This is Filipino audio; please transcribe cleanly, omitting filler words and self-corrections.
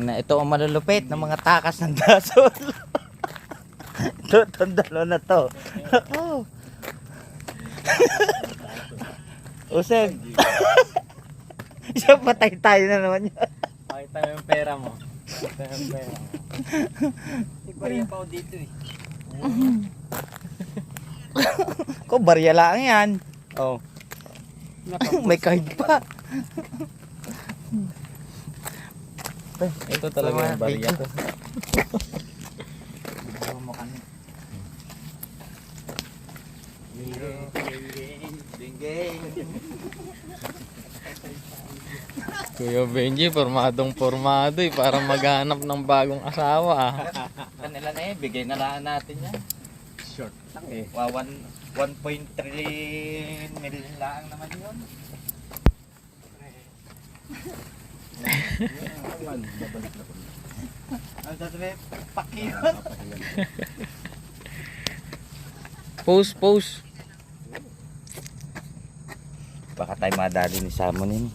Ito ang malulupit ng mga takas ng gasol. Ito, itong dalawa na to. Ako. Useg. Siya patay tayo na naman yan. Pakita mo yung pera mo. Pakita mo yung pera mo. Ibarya pa ako dito eh. Ko barya lang yan. Oh. May kahit pa. Ito talaga yung barya. Kuya Benji, pormadong-pormado eh. Parang maghanap ng bagong asawa. Kanila na eh, bigay na lang natin yan. Short lang eh. 1.3 million lang naman yun. Ang sasabihin, pakiyot. Post. Baka tayo madali ni Samonin.